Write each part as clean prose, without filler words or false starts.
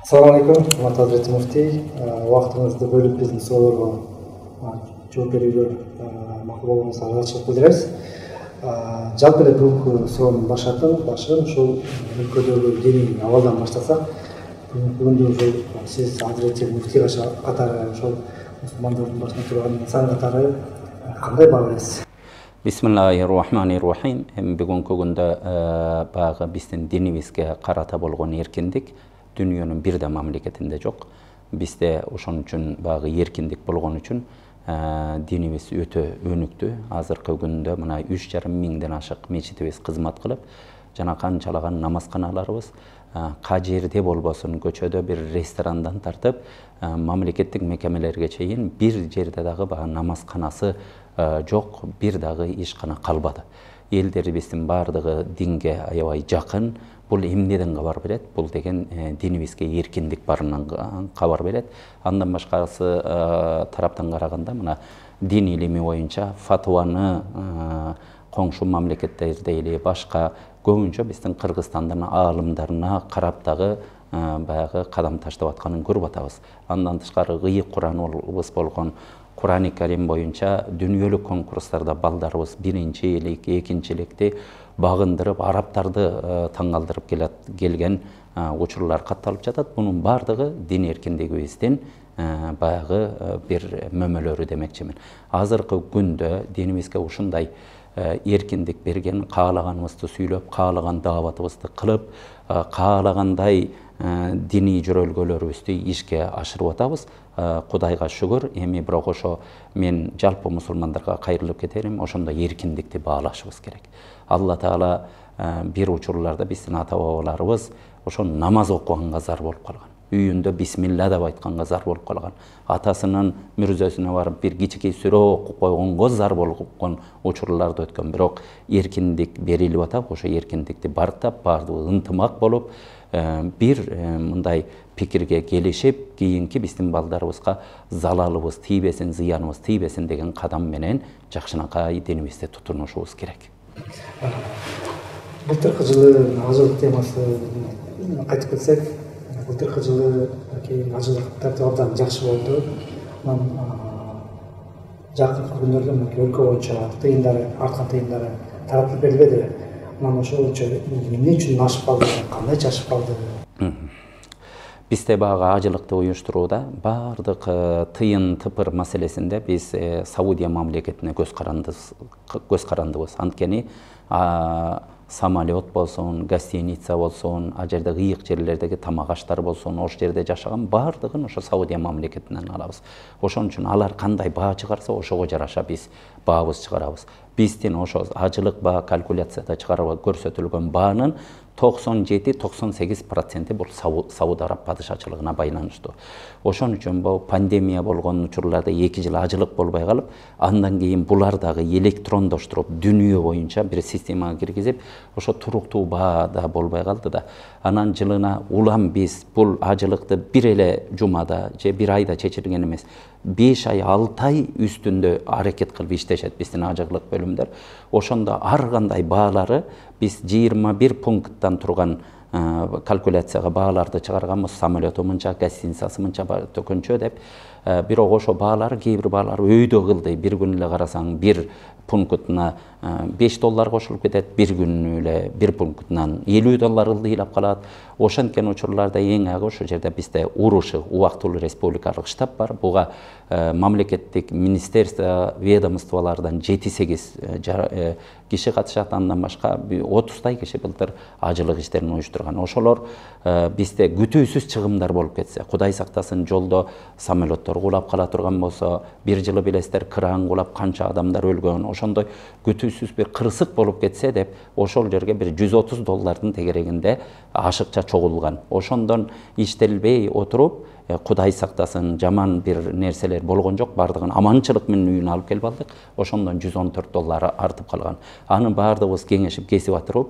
Assalamu alaikum, Umar Hazreti Mufti. Vaqtınızda bölüp bizim sorularga жооп берүүгө макул болгонуңузга ыраазычылык билдиребиз. Жалпы эле бүгүнкү суроонун башын ушул өлкөдөгү диний абалдан баштасак, бүгүндө ушул сиз Hazreti Mufti катары ошол мусулмандардын башында турган инсан катары кандай баа бересиз? Bismillahirrahmanirrahim. Бүгүнкү күндө баягы биздин динибизге карата болгон эркиндик дүйнөнүн бир да мамлекетинде жок. Бизде ошон үчүн баягы эркиндик болгон үчүн динибиз өтө өнүктү. Азыркы күндө мына 3,5 миңден ашык мечитибиз кызмат кылып, жана канчалаган намазканаларыбыз жерде болбосун, көчөдө бир ресторандан тартып, мамлекеттик мекемелерге чейин бир жерде дагы баягы намазканасы жок, бир дагы ишкана калбады. Элдерибиздин бардыгы динге аябай жакын. Бул эмнеден кабар берет? Бул деген динибизге эркиндик барынан кабар берет. Андан башкасы тараптан караганда мына дин илими боюнча фатваны коңшу мамлекеттерде эле башка көбүнчө биздин Кыргызстандын аалымдарына карап дагы баягы кадам таштап атканын көрүп атабыз. Андан тышкары ыйык Кураныбыз болгон Курани Карим боюнча дүйнөлүк конкурстарда балдарыбыз биринчилик, экинчиликти багындырып, арабтарды таңгалдырып келген учурлар катталып жатат. Бунун бардыгы дин эркиндигибиздин баягы бир мөмөлөрү демекчимин. Азыркы күндө динибизге ушундай эркиндик берген, каалаганыбызды сүйлөп, каалаган дааватыбызды кылып, каалагандай диний жөрөлгөлөрүбүздү ишке ашырып атабыз. Кудайга шүгүр. Эми бирок ошо мен жалпы мусулмандарга кайрылып кетерим, ошондой эркиндикти баалашыбыз керек. Алла Таала бир учурларда биздин ата бабаларыбыз ошо намаз окуганга зар болуп калган. Үйүндө бисмилла деп айтканга зар болуп калган. Атасынын мүрзөсүнө барып бир кичикей сүрө окуп койгонго зар болгон учурларды өткөн. Бирок эркиндик берилип атат. Ошо эркиндикти бартап, бардыгы ынтымак болуп, бир мындай пикирге келишип, кийинки биздин балдарыбызга залалыбыз тийбесин, зыяныбыз тийбесин деген кадам менен жакшынакай динибизде тутунушубуз керек. Былтыркы жылы ажылык темасы кайтып келсек, былтыркы жылы ажылыктар абдан жакшы болду. Жакынкы күндөрдө өлкө боюнча тыйындары, арткан тыйындары таратып берилбеди. Ошол үчүн эмне үчүн ашып калды, кандайча ашып калды? Бизде баягы ажылыкты уюштурууда бардык тыйын тыпыр маселесинде биз Саудия мамлекетине көз карандыбыз. Анткени самолет болсун, гостиница болсун, а жерде ыйык жерлердеги тамак аштар болсун, ош жерде жашаган бардыгын ошо Саудия мамлекетинен алабыз. Ошон үчүн алар кандай баа чыгарса, ошого жараша биз баабыз чыгарабыз. Биздин ошо ажылык баа калькуляцияда чыгарып көрсөтүлгөн баанын 97-98% бул Сауд Араб падышачылыгына байланыштуу. Ошон үчүн бул пандемия болгон учурларда 2 жыл ажылык болбой калып, андан кийин булар дагы электрондоштуруп, дүйнө боюнча бир системага киргизип, ошо туруктуу баада болбой калды да. Анан жылына улам биз бул ажылыкты бир эле жумада же бир айда чечилген эмес. 5 ай, 6 ай үстүндө аракет кылып иштешет биздин ажылык бөлүмдөр. Ошондо ар кандай баалары биз 21 пункттан турган калькуляцияга бааларды чыгарганбыз. Самолету мынча, гостиницасы мынча төкөнчө деп. Бирок ошо баалары, кээ бир баалар өйдө кылды. Бир күн эле карасаң, бир пунктуна $5 кошулуп кетет, бир күн эле бир пунктунан $50 ылдыйлап калат. Ошенткен учурларда эң агы ошо жерде бизде УРУШ, убактылуу республикалык штаб бар. Буга мамлекеттик министерство, ведомстволордон 7-8 киши катышат. Андан башка 30 киши былтыр ажылык иштерин уюштурган. Ошолор бизде күтүүсүз чыгымдар болуп кетсе, Кудай сактасын, жолдо самолеттор кулап кала турган болсо, бир жылы билесиздер кран кулап канча адамдар өлгөн. Ошондой күтүүсүз бир кырсык болуп кетсе деп, ошол жерге бир $130 тегерегинде ашыкча чогулган. Ошондон иштелбей отуруп, Кудай сактасын, жаман бир нерселер болгон жок, бардыгын аманчылык менен үйүнө алып келип алдык. Ошондон $114 артып калган. Аны бардыгыбыз кеңешип кесип атырып,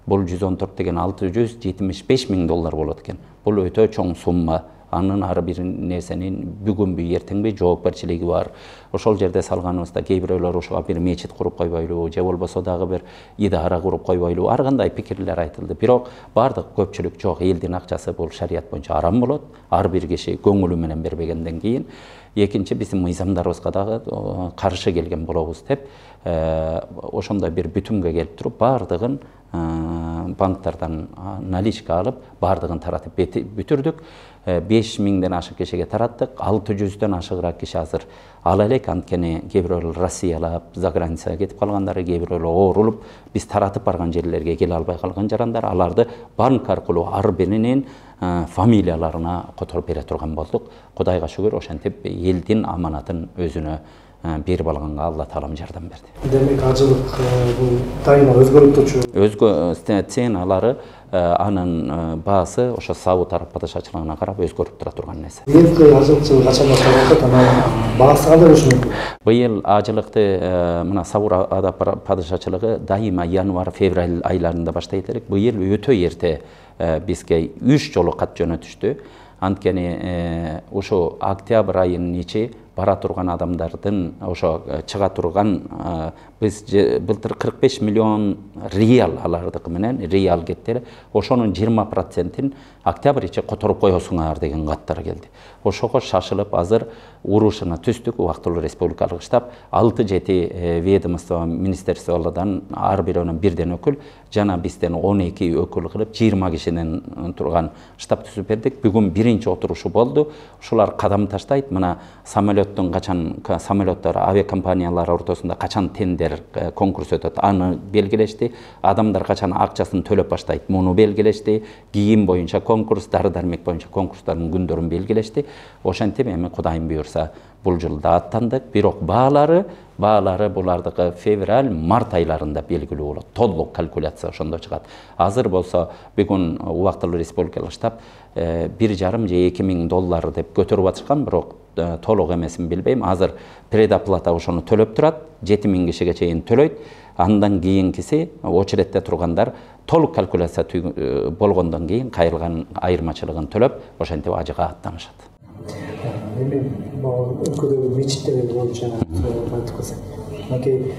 бул 114 деген $675 миң болот экен. Бул өтө чоң сумма. Anın ар бир нерсенин бүгүнбү эртеңби жоопкерчилиги бар. Ошол жерде салганыбызда кээ бирөөлөр ошого бир мечит куруп койбойлу же болбосо дагы бир идара куруп койбойлу ар кандай пикирлер айтылды. Бирок бардык көпчүлүк жок, элдин акчасы бул шарият боюнча арам болот. Ар бир киши көңүлү менен бербегенден кийин экинчи биздин мыйзамдарыбызга дагы каршы келген болобуз деп ошондой бир бүтүмгө келип туруп бардыгын банктардан наличка алып бардыгын таратып бүтүрдүк. 5000ден ашык кишиге тараттык. 600дөн ашыгыраак киши азыр ала элек. Анткени кээ бирөөлөр Россиялап, за границага кетип калгандары, кээ бирөөлөр оорулуп, биз таратып барган жерлерге келе албай калган жарандар, аларды банк аркылуу ар биринин фамилияларына которуп бере турган болдук. Кудайга шүгүр, ошентип элдин аманатын өзүнө берип алганга Алла таалам жардам берди. Демек ажылык бул дайыма өзгөрүп турчу. Өзгө ценалары анын баасы ошо Сауд Араб падышачылыгына карап өзгөрүп тура турган нерсе. Быйылкы ажылык качан башталат? Анан баасы кандай болушу мүмкүн? Быйыл ажылыкты мына Сауд Араб падышачылыгы дайыма январь-февраль айларында баштайт элек. Быйыл өтө эрте бизге 3 жолу кат жөнөтүштү. Анткени ошо октябрь айынын ичи бара турган адамдардын ошо чыга турган биз былтыр 45 миллион реал алардык менен реал кетти эле. Ошонун 20%-ин октябрь ичи которуп коесуңар деген каттар келди. Ошого шашылып азыр урушуна түстүк. Убактылуу республикалык штаб 6-7 ведомство министерстволордон ар бирөөнүн бирден өкүл жана бизден 12 өкүл кылып 20 кишиден турган штаб түзүп бердик. Бүгүн биринчи отурушу болду. Ушулар кадам таштайт. Мына самолеттон качан самолеттор авиакомпаниялар ортосунда качан тендер конкурс өтөт, аны белгилешти. Адамдар качан акчасын төлөп баштайт, муну белгилешти. Кийим боюнча конкурс, дары-дармек боюнча конкурстардын күндөрүн белгилешти. Ошентип эми Кудайым буйрса бул жылы да аттандык. Бирок баалары булардыкы февраль-март айларында белгилүү болот. Толук калькуляция ошондо чыгат. Азыр болсо бүгүн убактылуу республикалык штаб 1,5 же 2 миң доллар деп көтөрүп атышкан, бирок толук эмесин билбейм. Азыр предоплата ошону төлөп турат, 7 миң кишиге чейин төлөйт. Андан кийинкиси очередте тургандар толук калькуляция болгондон кийин кайрылган айырмачылыгын төлөп, ошентип ажыга аттанышат. Эми өлкөдөгү мечиттер боюнча айтып калсак, мынакей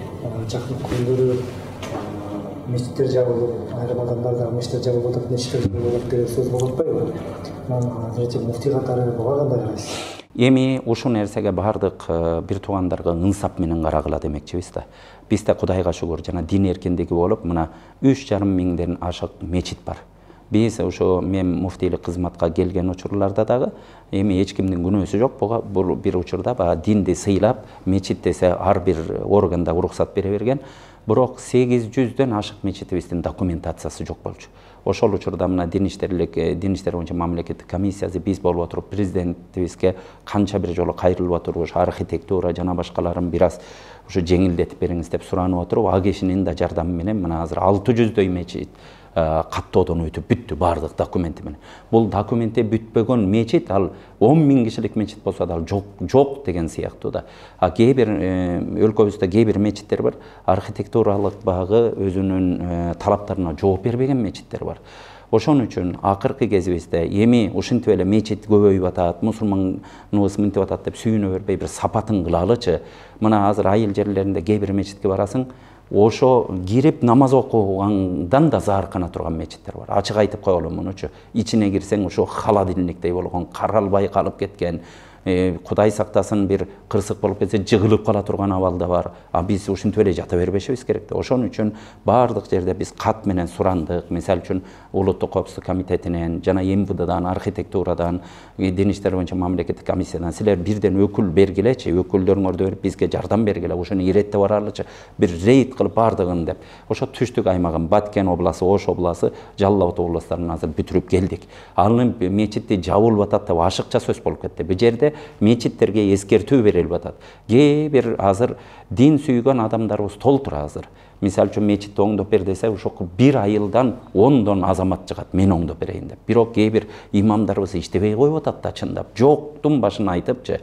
жакын күндөрү мечиттер жабылып, айрым адамдарда мечиттер жабылып атат, мечиттер жабылып деген сөз болуп атпайбы? Анан муфтий катары буга кандай карайсыз? Эми ушул нерсеге бардык бир туугандарга ынсап менен карагыла демекчибиз да. Бизде Кудайга шүгүр жана дин эркиндиги болуп, мына 3,5 миңден ашык мечит бар. Биз ошо мен муфтийлик кызматка келген учурларда дагы эми эч кимдин күнөөсү жок. Бул бир учурда динди сыйлап, мечит десе ар бир органда уруксат бере берген. Бирок 800дөн ашык мечитибиздин документациясы жок болчу. Ошол учурда мына дин иштер боюнча мамлекеттик комиссиясы биз болуп отуруп президентибизге канча бир жолу кайрылып отуруп, архитектура жана башкаларын бир аз ушу жеңилдетип бериңиз деп суранып отуруп, а кишинин да жардамы менен мына азыр 600дөй мечит каттоодон өтүп бүттү бардык документи менен. Бул документи бүтпөгөн мечит, ал 10 миң кишилик мечит болсо да жок деген сыяктуу да. А кээ бир өлкөбүздө кээ бир мечиттер бар, архитектуралык багы өзүнүн талаптарына жооп бербеген мечиттер бар. Ошон үчүн акыркы кезибизде эми ушинтип эле мечит көбөйүп атат, мусулманыбыз мынтип атат деп сүйүнө бербей бир сапатын кылалычы. Мына азыр айыл жерлеринде кээ бир мечитке барасың, ошо кирип намаз окугандан да зааркана турган мечиттер бар. Ачык айтып коелу мунучу. Ичине кирсең ошо холодильниктей болгон, каралбай калып кеткен, Кудай сактасын бир кырсык болуп кетсе жыгылып кала турган абалда бар. А биз ушинтип эле жата бербешибиз керек да. Ошон үчүн бардык жерде биз кат менен сурандык. Мисалы үчүн Улуттук коопсуздук комитетинен жана МВДдан, архитектурадан, дин иштер боюнча мамлекеттик комиссиядан силер бирден өкүл бергилечи, өкүлдөрүңөрдү берип бизге жардам бергиле, ушуну иреттеп баралычы, бир рейд кылып бардыгын деп. Ошо түштүк аймагын Баткен обласы, Ош обласы, Жалал Абад областарын азыр бүтүрүп келдик. Анын мечити жабылып атат деп ашыкча сөз болуп кетти. Бул жерде мечиттерге эскертүү берилип атат. Кээ бир азыр дин сүйгөн адамдарыбыз толтур азыр. Мисалы үчүн мечитти оңдоп бер десе, ошо бир айылдан 10дон азамат чыгат, мен оңдоп берейин деп. Бирок кээ бир имамдарыбыз иштебей коюп атат да чындап. Жоктун башын айтыпчы.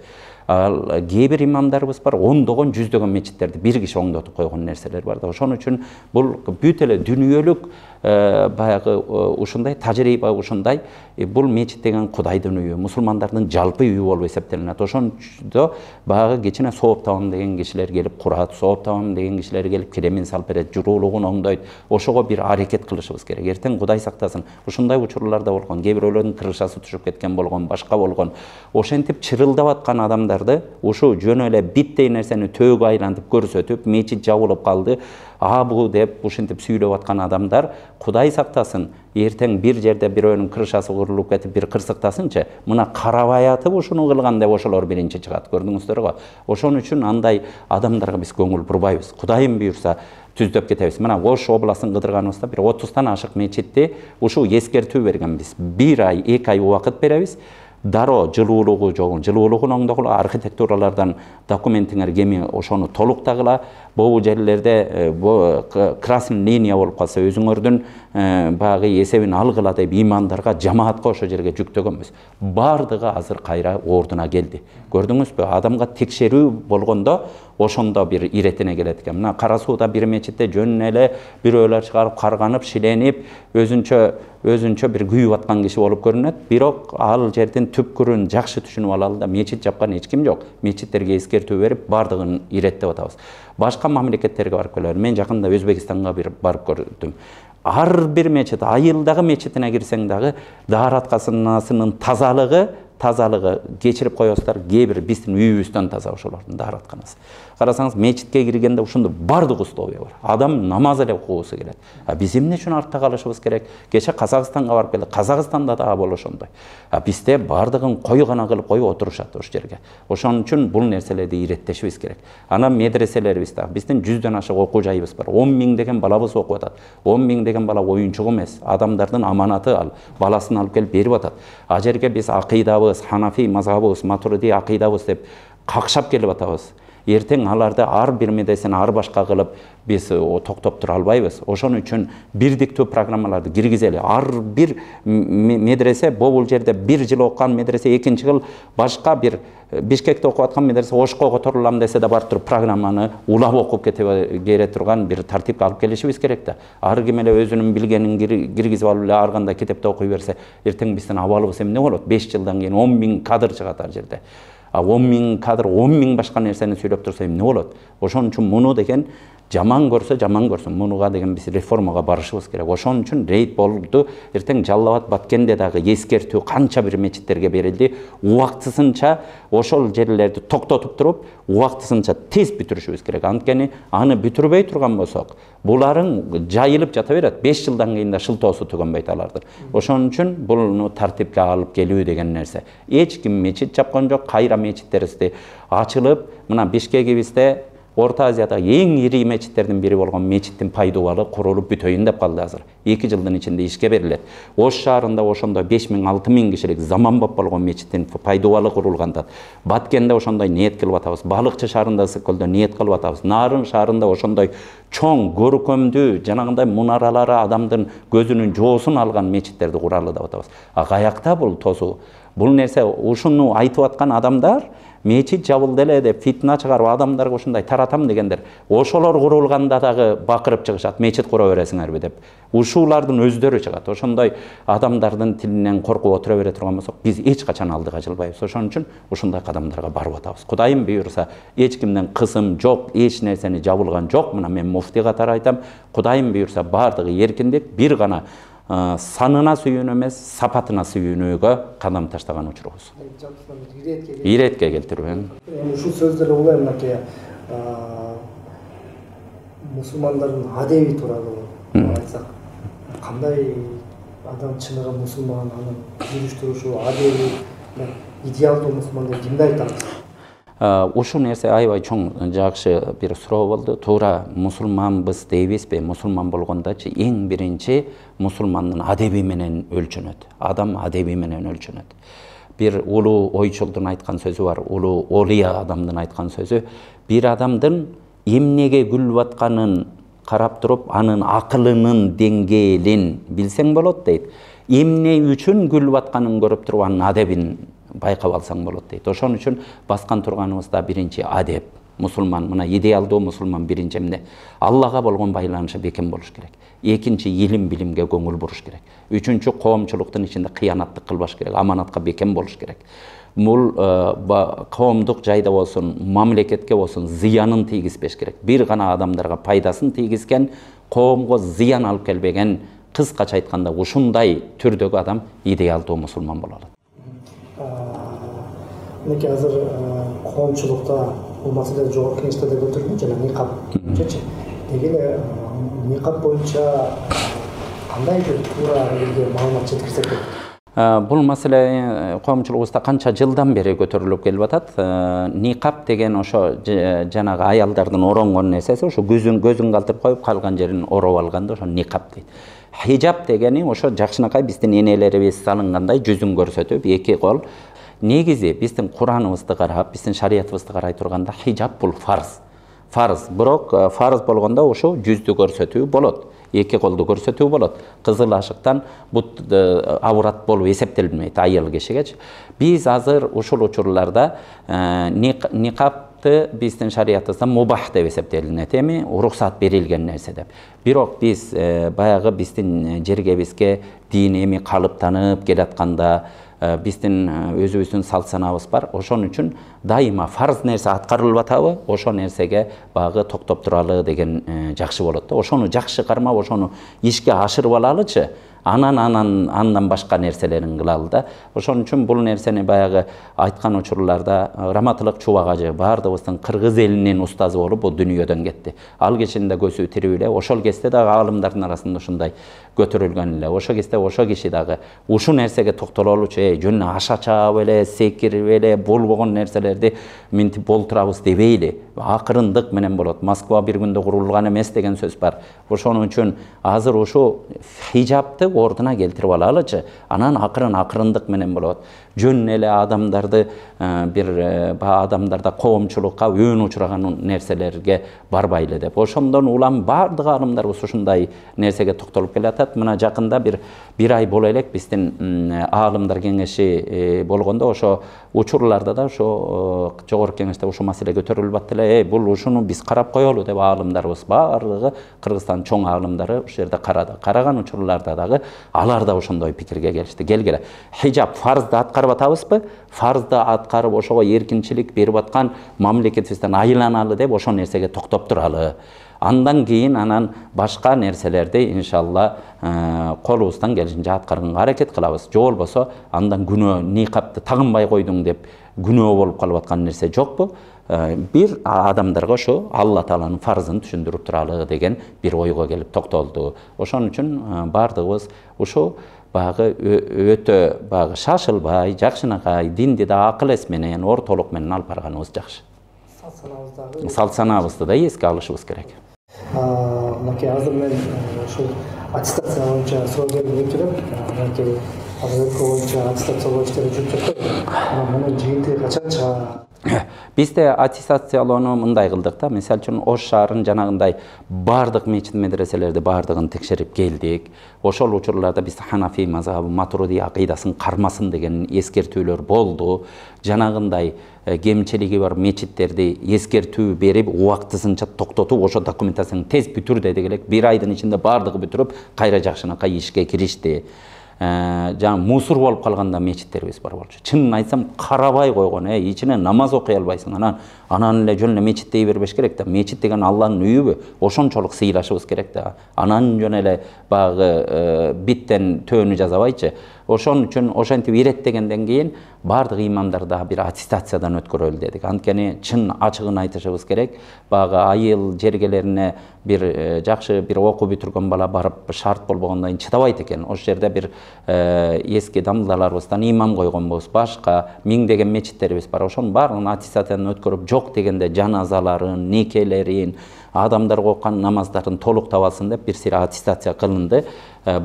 Ал кээ бир имамдарыбыз бар, ондогон, жүздөгөн мечиттерди бир киши оңдотуп койгон нерселер бар да. Ошон үчүн бул бүт эле дүнүйөлүк баягы ушундай тажрыйба, ушундай бул мечит деген Кудайдын үйү, мусулмандардын жалпы үйү болуп эсептелинет. Ошондо баягы кечине сооп табам деген кишилер келип курат, сооп табам деген кишилер келип киремин салып берет, журуулугун оңдойт. Ошого бир аракет кылышыбыз керек. Эртең Кудай сактасын, ушундай учурлар да болгон, кээ бирөөлөрдүн крышасы түшүп кеткен болгон, башка болгон. Ошентип чырылдап аткан адамдарды ушу жөн эле биттей нерсени төөгө айлантып көрсөтүп, мечит жабылып калды, бу деп ушинтип сүйлөп аткан адамдар Кудай сактасын, эртең бир жерде бирөөнүн крышасы курулуп кетип бир кырсыктасынчы, мына карабай атып ушуну кылган деп ошолор биринчи чыгат. Көрдүңүздөр го. Ошон үчүн андай адамдарга биз көңүл бурбайбыз. Кудайым буйрса түздөп кетебиз. Мына Ош областын кыдырганыбызда бир 30тан ашык мечитти ушу эскертүү бергенбиз. 1 ай, 2 ай убакыт беребиз. Дароо жылуулугу жогун, жылуулугун оңдогула, архитектуралардан документиңер кеми ошону толуктагыла. Бул жерлерде красный линия болуп калса өзүңөрдүн багы эсебин алгыла деп имандарга, жамаатка ошо жерге жүктөгөнбүз. Бардыгы азыр кайра ордуна келди. Көрдүңүзбү? Адамга текшерүү болгондо ошондо бир иретине келет экен. Мына Кара Сууда бир мечитте жөн эле бирөөлөр чыгарып карганып, шиленип, өзүнчө бир күйүп аткан киши болуп көрүнөт. Бирок ал жердин түпкүрүн жакшы түшүнүп алалы да, мечит жапкан эч ким жок. Мечиттерге эскертүү берип, бардыгын иреттеп атабыз. Башка мамлекеттерге барып келебиз. Мен жакында Өзбекстанга бир барып көрдүм. Ар бир мечит, айылдагы мечитине кирсең дагы дааратканасынын тазалыгы кечирип коесуздар, кээ бир биздин үйүбүздөн таза ошолордун дааратканасы. Карасаңыз, мечитке киргенде ушунда бардык условия бар. Адам намаз эле окугусу келет. Биз эмне үчүн артта калышыбыз керек? Кече Казакстанга барып келдик. Казакстанда да боло ошондой. Бизде бардыгын койгана кылып коюп отурушат ош жерге. Ошон үчүн бул нерселерди иреттешибиз керек. Анан медреселерибиз да, биздин 100дөн ашык окуу жайыбыз бар. 10 000 деген балабыз окуп атат. 10 000 деген бала оюнчук эмес. Адамдардын аманаты ал. Баласын алып келип берип атат. А жерге биз акыйдабыз, Ханафи мазхабыбыз, Матуриди акыйдабыз деп какшап келип атабыз. Эртең аларды ар бир медресени ар башка кылып биз токтоп тура албайбыз. Ошон үчүн бирдиктүү программаларды киргизели. Ар бир медресе, бул жерде бир жыл окуган медресе экинчи жыл башка бир Бишкекте окуп аткан медресе Ошко которулам десе да бар туруп программаны улап окуп кете турган бир тартипке алып келишибиз керек да. Ар ким эле өзүнүн билгенин киргизип алып эле ар кандай китепте окуй берсе, эртең биздин абалыбыз эмне болот? 5 жылдан кийин 10 000 кадр чыгат ар жерде. 10 000 кадр, 10 000 башка нерсени сүйлөп турса эмне болот? Ошон үчүн муну деген жаман көрсүн, мунуга деген биз реформага барышыбыз керек. Ошон үчүн рейд болду. Эртең Жалал Абад, Баткенде дагы эскертүү канча бир мечиттерге берилди. Убактысынча ошол жерлерди токтотуп туруп, убактысынча тез бүтүрүшүбүз керек. Анткени аны бүтүрбөй турган болсок, буларың жайылып жата берет. 5 жылдан кийин да шылтоосу түгөнбөйт алардын. Ошон үчүн буну тартипке алып келүү деген нерсе. Эч ким мечит жапкан жок. Кайра мечиттерибизди ачылып, мына Бишкегибизде Орта Азияда эң ири мечиттердин бири болгон мечиттин пайдубалы курулуп бүтөйүн деп калды азыр. 2 жылдын ичинде ишке берилет. Ош шаарында ошондой 5 000, 6 000 кишилик заманбап болгон мечиттин пайдубалы курулганда. Баткенде ошондой ниет кылып атабыз. Балыкчы шаарында Ысык-Көлдө ниет кылып атабыз. Нарын шаарында ошондой чоң, көркөмдүү, жанагындай мунаралары адамдын көзүнүн жоосун алган мечиттерди куралы деп атабыз. Каякта бул тосуу? Бул нерсе ушуну айтып аткан адамдар мечит жабылды эле деп фитна чыгарып адамдарга ушундай таратам дегендер. Ошолор курулганда дагы бакырып чыгышат, мечит кура бересиңерби деп. Ушулардын өздөрү чыгат. Ошондой адамдардын тилинен коркуп отура бере турган болсок, биз эч качан алдыга жылбайбыз. Ошон үчүн ушундай кадамдарга барып атабыз. Кудайым буйрса, эч кимден кысым жок, эч нерсени жабылган жок. Мына мен муфти катары айтам, Кудайым буйрса бардыгы эркиндик, бир гана санына сүйүүнү эмес, сапатына сүйүүнүүгө кадам таштаган учурубуз. Иретке келтирүү. Ушул сөздөрдө улам мынакей мусулмандардын адеби тууралуу айтсак, кандай адам чыныгы мусулман, анын жүрүш турушу, адеби, идеалдуу мусулман деп кимди айтабыз? Ушул нерсе аябай чоң жакшы бир суроо болду. Туура мусулманбыз дейбизби? Мусулман болгондочу эң биринчи мусулмандын адеби менен өлчөнөт. Адам адеби менен өлчөнөт. Бир улуу ойчулдун айткан сөзү бар, улуу олия адамдын айткан сөзү, бир адамдын эмнеге күлүп атканын карап туруп, анын акылынын деңгээлин билсең болот дейт. Эмне үчүн күлүп атканын көрүп туруп, анын адебин байкап алсаң болот дейт. Ошон үчүн баскан турганыбызда биринчи адеп. Мусулман, мына идеалдуу мусулман биринчи эмне? Аллага болгон байланышы бекем болуш керек. Экинчи илим билимге көңүл буруш керек. Үчүнчү коомчулуктун ичинде кыянаттык кылбаш керек, аманатка бекем болуш керек. Бул коомдук жайда болсун, мамлекетке болсун зыянын тийгизбеш керек. Бир гана адамдарга пайдасын тийгизген, коомго зыян алып келбеген, кыскача айтканда ушундай түрдөгү адам идеалдуу мусулман боло алат. Мынакей азыр коомчулукта бул маселе жогорку кеңеште да көтөрүлдү, жана никап боюнчачы. Деги эле никап боюнча кандай бир туура элге маалымат жеткирсек болот? Бул маселе коомчулугубузда канча жылдан бери көтөрүлүп келип атат. Никап деген ошо жанагы аялдардын оронгон нерсеси, ошо көзүн калтырып коюп калган жерин ороп алганда ошо никап дейт. Хижаб дегени ошо жакшынакай биздин энелерибиз салынгандай жүзүн көрсөтүп, эки кол. Негизи биздин Кураныбызды карап, биздин шариятыбызды карай турганда хижаб бул фарз. Фарз, бирок фарз болгондо ошо жүздү көрсөтүү болот. Эки колду көрсөтүү болот. Кызыл ашыктан бут аврат болуп эсептелбейт айыл кишигечи. Биз азыр ушул учурларда никапты биздин шариятыбызда мубах деп эсептелинет, эми уруксат берилген нерсе деп. Бирок биз баягы биздин жергебизге дин эми калыптанып келатканда биздин өзүбүздүн салт санабыз бар. Ошон үчүн дайыма фарз нерсе аткарылып атабы, ошол нерсеге багы токтоп туралы деген жакшы болот да. Ошону жакшы кармап, ошону ишке ашырып алалычы, андан башка нерселерин кылалы да. Ошон үчүн бул нерсени баягы айткан учурларда Раматылык Чубак ажы баардыгыбыздын кыргыз элинин устазы болуп бул дүйнөдөн кетти. Ал кечинде көзү тирүү эле, ошол кезде дагы аалымдардын арасында ушундай көтөрүлгөн эле. Ошол кезде ошол киши дагы ушул нерсеге токтололучу, жөн аша чаап эле, секирип эле, болбогон нерселерди минтип болтурабыз дебейли. Акырындык менен болот. Москва бир күндө курулган эмес деген сөз бар. Ошон үчүн азыр ушу хижабты ордуна келтирип алалычы, анан акырындык менен болот. Жөн эле адамдарды бир адамдарда коомчулукка өөн учураган нерселерге барбайлы деп. Ошондон улам бардык аалымдарыбыз ушундай нерсеге токтолуп келатат. Мына жакында бир ай боло элек биздин аалымдар кеңеши болгондо ошо учурларда да ошо жогорку кеңеште ушул маселе көтөрүлүп атты эле. Бул ушуну биз карап коелу деп аалымдарыбыз бардыгы Кыргызстан чоң аалымдары ушул жерде карады. Караган учурларда дагы алар да ошондой пикирге келишти. Келгиле. Хижаб фарзды аткарып атабызбы? Фарзды аткарып ошого эркинчилик берип аткан мамлекетибизден айланалы деп ошол нерсеге токтоп туралы. Андан кийин анан башка нерселерди иншалла колубуздан келишинче аткарганга аракет кылабыз. Жок болбосо андан күнөө никапты тагынбай койдуң деп күнөө болуп калып аткан нерсе жокпу? Бир адамдарга ошо Алла Тааланын фарзын түшүндүрүп туралы деген бир ойго келип токтолду. Ошон үчүн бардыгыбыз ушу багы өтө багы шашылбай, жакшынакай, динди да акыл эс менен, ортолук менен алып барганыбыз жакшы. Салт санабызды да эске алышыбыз керек. Мынакей азыр мен ушул аттестация боюнча суроо берип жүрөм. Мынакей азыр боюнча аттестациялоо иштери жүрүп жатат. Мунун жыйынтыгы качан чыгат? Бизде аттестациялоону мындай кылдык да, мисалы үчүн Ош шаарынын жанагындай бардык мечит медреселерди бардыгын текшерип келдик. Ошол учурларда биз Ханафи мазхабы, Матуриди акыйдасын кармасын деген эскертүүлөр болду. Жанагындай кемчилиги бар мечиттерди эскертүү берип, убактысынча токтотуп, ошо документацияны тез бүтүр деди элек. Бир айдын ичинде бардыгы бүтүрүп, кайра жакшынакай ишке киришти. Жана мусор болуп калганда мечиттерибиз бар болчу. Чынын айтсам, карабай койгон, ичине намаз окуй албайсың. Анан эле жөн эле мечит дей бербеш керек да. Мечит деген Алланын үйүбү. Ошончолук сыйлашыбыз керек да. Анан жөн эле багы биттен төөнү жазабайчы. Ошон үчүн ошентип иреттегенден кийин бардык имамдар да бир аттестациядан өткөрөлү дедик. Анткени чын ачыгын айтышыбыз керек. Багы айыл жергелерине бир жакшы бир окуу бүтүргөн бала барып шарт болбогондон кийин чыдабайт экен. Ошол жерде бир эски дамлаларыбыздан имам койгонбуз, башка миңдеген мечиттерибиз бар. Ошонун баарын аттестациядан өткөрүп, жок дегенде жаназаларын, никелерин, адамдар окуган намаздарын толуктап алсын деп бир сыйра аттестация кылынды.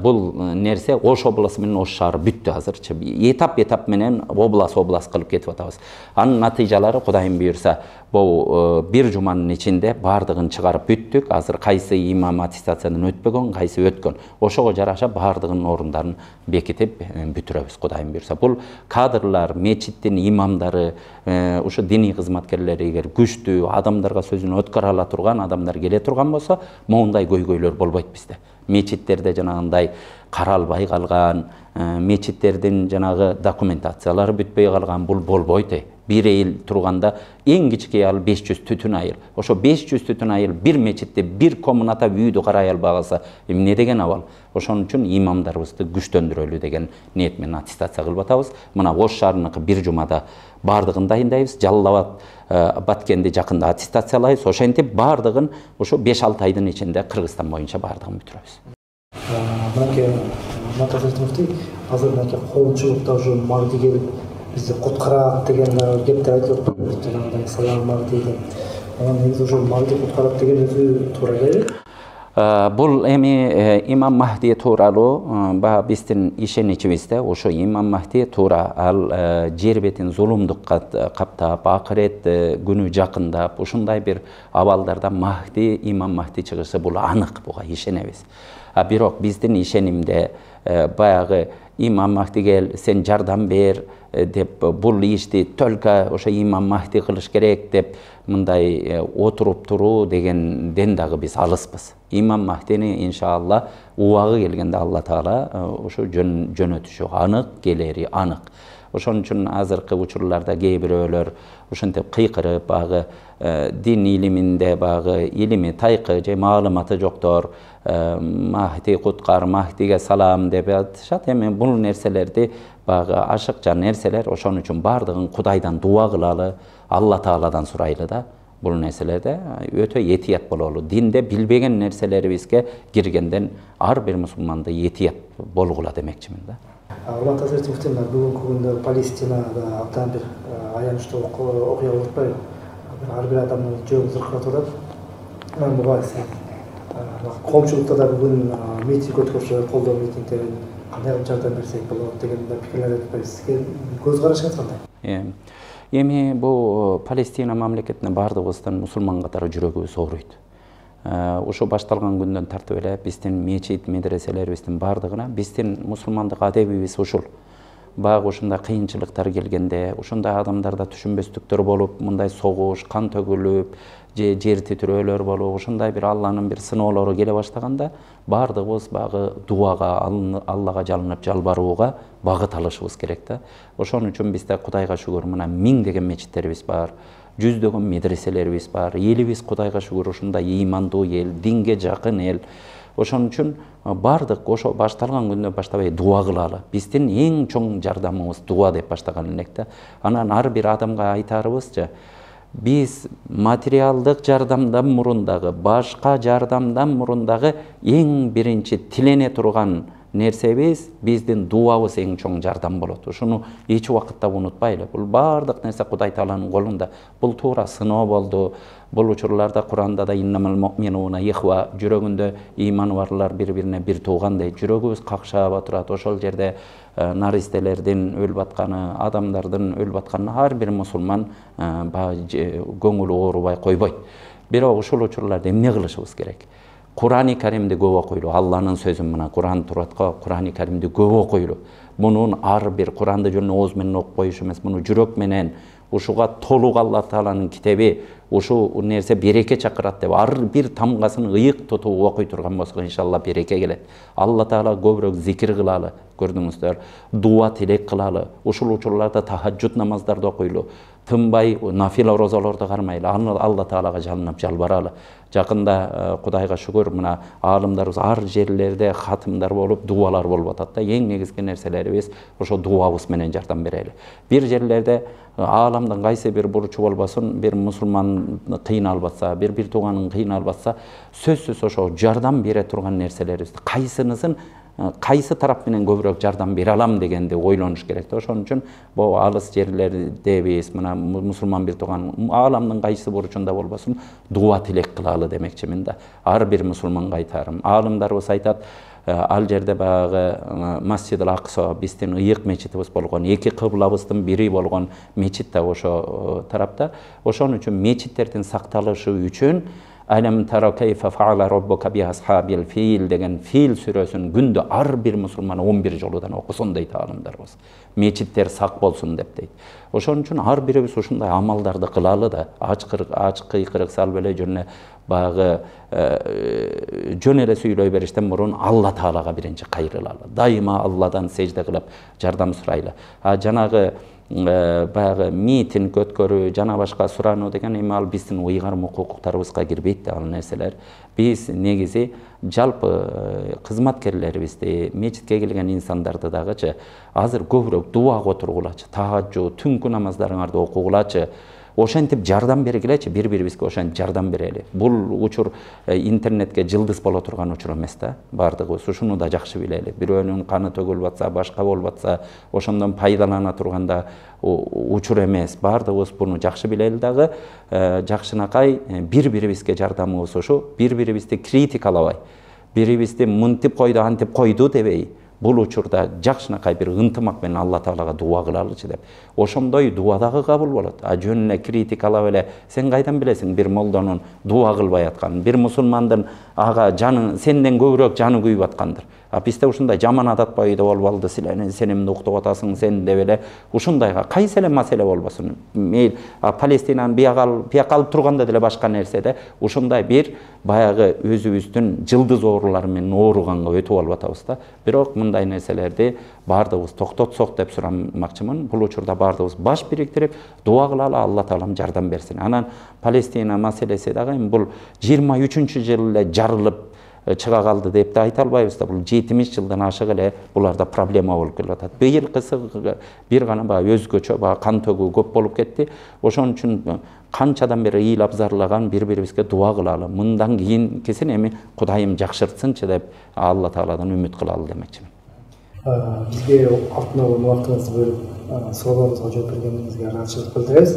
Бул нерсе Ош областы менен Ош шаары бүттү азырчы. Этап менен облас кылып кетип атабыз. Анын натыйжалары Кудайым буйрса Бұл bir жуманын içinde бардығын чыгарып бүттүк. Азыр кайсы имам аттестациядан өтпөгөн, кайсы өткөн. Ошого жараша бардығын орындарын бекитип бүтүрөбүз, Кудайым буйрса. Бул кадрлар, мечиттин имамдары, ушу диний кызматкерлери эгер күчтүү, адамдарга сөзүн өткөрө ала турган адамдар келе турган болсо, моундай көйгөйлөр болбойт бизде. Мечиттерде жанагындай каралбай калган, мечиттердин жанагы документациялары бүтпөй калган, бул болбойт. Bir ел турганда эң кичке айыл 500 түтүн айыл. Ошо 500 түтүн айыл bir мечитте, bir коммуната үйдү карай албагаса, эмне деген абал? Ошон үчүн имамдарыбызды күчтөндүрөлү деген ниет менен аттестация кылып атабыз. Мына Ош шаарыныкы bir жумада бардыгын дайындайбыз. Жалал Абад, Баткенди жакында аттестациялайбыз. Ошентип бардыгын ошо 5-6 айдын ичинде Кыргызстан боюнча бардыгын бүтүрөбүз. Мынакей Муфтий, азыр мынакей коомчулукта уже Магди келип бизди куткарат деген кептер айтылып турат. Жанагындай салам Магди деп. Анан негизи уже Магди куткарат деген өзү туура келет. Бул эми имам Махди тууралуу биздин ишеничибизде ошо имам Махди туура ал жер бетин зулумдукка каптап, акырет күнү жакындап, ушундай бир абалдарда Махди, имам Махди чыгышы бул анык, буга ишенебиз. Бирок биздин ишенимде баягы имам Махди кел, сен жардам бер деп, бул ишти только ошо имам Махди кылыш керек деп мындай отуруп туруу дегенден дагы биз алыспыз. Имам Махдини иншалла убагы келгенде Алла Таала ошо жөнөтүшү анык, келери анык. Ошон үчүн азыркы учурларда кээ бирөөлөр ушинтип кыйкырып, багы дин илиминде багы илими тайкы же маалыматы жоктор, Махди куткар, Махдиге салам деп атышат. Эми бул нерселерди багы ашыкча нерселер, ошон үчүн бардыгын Кудайдан дуа кылалы, Алла Тааладан сурайлы да. Бул нерселерде өтө этият бололу. Динде билбеген нерселерибизге киргенден ар бир мусулманды этият болгула демекчимин да. Улан Тазирет Муфтий, бүгүнкү күндө Палестинада абдан бир аянычтуу окуя болуп атпайбы? Ар бир адамдын жүрөгүн зыркырап атат. Мен буга коомчулукта да бүгүн митинг өткөрүшү, колдоо митингдерин кандай жардам берсек болот деген пикирлер айтпайбыз. Сизге көз карашыңыз кандай? Эми бул Палестина мамлекетине бардыгыбыздын мусулман катары жүрөгүбүз ооруйт. Ошо башталган күндөн тартып эле биздин мечит, медреселерибиздин бардыгына биздин мусулмандык адебибиз ушул. Багы ушундай кыйынчылыктар келгенде, ушундай адамдарда түшүнбөстүктөр болуп, мындай согуш, кан төгүлүп, жер титирөөлөр болуп, ушундай бир Алланын бир сыноолору келе баштаганда, бардыгыбыз багы дуага, Аллага жалынып жалбарууга багыт алышыбыз керек да. Ошон үчүн бизде Кудайга шүгүр мына 1000 деген мечиттерибиз бар, 100 медреселерибиз бар. Элибиз Кудайга шүгүр ушундай ыймандуу эл, динге жакын эл. Ошон үчүн бардык ошо башталган күндөн баштабай дуа кылалы. Биздин эң чоң жардамыбыз дуа деп баштаган элек да. Анан ар бир адамга айтарыбызчы, биз материалдык жардамдан мурун-дагы, башка жардамдан мурун-дагы эң биринчи тилене турган нерсебиз биздин дуабыз эң чоң жардам болот. Ушуну эч убакытта унутпайлы. Бул бардык нерсе Кудай Тааланын колунда. Бул туура сыноо болду. Бул учурларда Куранда да иннамал муъминуна ихва, жүрөгүндө ыйманы барлар бири-бирине бир туугандай, жүрөгүбүз какшаап турат. Ошол жерде наристелердин өлүп атканы, адамдардын өлүп атканы ар бир мусулман көңүлү оорубай койбойт. Бирок ушул учурларда эмне кылышыбыз керек? Кур'ан-ы Каримди көп окуйлу. Алланын сөзүн мына Кур'ан туратка, Кур'ан-ы Каримди көп окуйлу. Мунун ар бир Кур'анды жөн ооз менен окуп коюш эмес, муну жүрөк менен, ушуга толук Алла Тааланын китеби, ушу нерсе береке чакырат деп ар бир тамгасын ыйык тутуп окуй турган болсок, иншалла береке келет. Алла Таала көбүрөөк зикир кылалы, көрдүңүздөр, дуа тилек кылалы. Ушул учурларда тахажжуд намаздарды окуйлу. Тынбай нафила розаларды кармайлы, Алла Таалага жалынып жалбаралы. Жакында Кудайга шүгүр, мына аалымдарыбыз ар жерлерде хатымдар болуп, дуалар болуп атат да. Эң негизги нерселерибиз ошо дуабыз менен жардам берели. Бир жерлерде ааламдын кайсы бир бурчу болбосун, бир мусулман кыйналып атса, бир тууганын кыйналып атса, сөзсүз ошо жардам бере турган нерселерибизди кайсы тарап менен көбүрөөк жардам бере алам дегенди ойлонуш керек. Ошон үчүн бул алыс жерлердебиз, мына мусулман бир тууган ааламдын кайсы бурчунда болбосун дуа тилек кылалы демекчимин да. Ар бир мусулманга айтарым. Аалымдарыбыз айтат, Ал жерде баягы Масжидил Акса биздин ыйык мечитибиз болгон, эки кыблабыздын бири болгон мечит да ошо тарапта. Ошон үчүн мечиттердин сакталышы үчүн Алам тара кейфе фаала роббука би асхабил фил деген фил сүрөсүн күндө ар бир мусулман 11 жолудан окусун дейт аалымдарыбыз. Мечиттер сак болсун деп дейт. Ошон үчүн ар бирибиз ушундай амалдарды кылалы да, ачык кыйкырык салып эле жөн баягы жөн эле сүйлөй бериштен мурун Алла Таалага биринчи кайрылалы. Дайыма Алладан сежде кылып жардам сурайлы. Жанагы баягы митинг өткөрүү жана башка сурануу деген эми ал биздин уйгарым укуктарыбызга кирбейт да ал нерселер. Биз негизи жалпы кызматкерлерибизди, мечитке келген инсандарды дагычы азыр көбүрөөк дуага отургулачы, тахажжуд, түнкү намаздарыңарды окугулачы. Ошентип жардам бергилечи, бири-бирибизге ошентип жардам берели. Бул учур интернетке жылдыз боло турган учур эмес да. Бардыгыбыз ушуну да жакшы билели. Бирөөнүн каны төгүлүп атса, башка болуп атса, ошондон пайдалана турганда учур эмес. Бардыгыбыз буну жакшы билели дагы, жакшынакай бири-бирибизге жардамыбыз ушу, бири-бирибизди критикалабай, бири-бирибизди мынтип койду, антип койду дебей, бул учурда жакшынакай бир ынтымак менен Алла Таалага дуа кылалычы деп. Ошондой дуа дагы кабыл болот. Жөн эле критикалап эле сен кайдан билесиң бир молдонун дуа кылбай атканын, бир мусулмандын ага жаны сенден көбүрөөк жаны күйүп аткандыр. Бизде ушундай жаман адат пайда болуп алды, сен эмне уктуп атасың, сен деп эле ушундайга кайсы эле маселе болбосун. Мейли Палестинанын бияка алып турганда деле башка нерседе ушундай бир баягы өзүбүздүн жылдыз оорулары менен ооруганга өтүп алып атабыз да. Бирок мындай нерселерди бардыгыбыз токтотсок деп сурамакчымын. Бул учурда бардыгыбыз баш бириктирип дуа кылалы, Алла Таалам жардам берсин. Анан Палестина маселеси дагы бул 23-жылы эле жарылып чыга калды деп да айта албайбыз да. Бул 70 жылдан ашык эле буларда проблема болуп келип атат. Быйылкысы бир гана өзгөчө кан төгүү көп болуп кетти. Ошон үчүн канчадан бери ыйлап зарлаган бири-бирибизге дуа кылалы. Мындан кийинкисин эми Кудайым жакшыртсынчы деп Алла Тааладан үмүт кылалы демекчимин. Бизге алтын алган убактыңызды бөлүп суроолорубузга жооп бергениңизге ыраазычылык билдиребиз.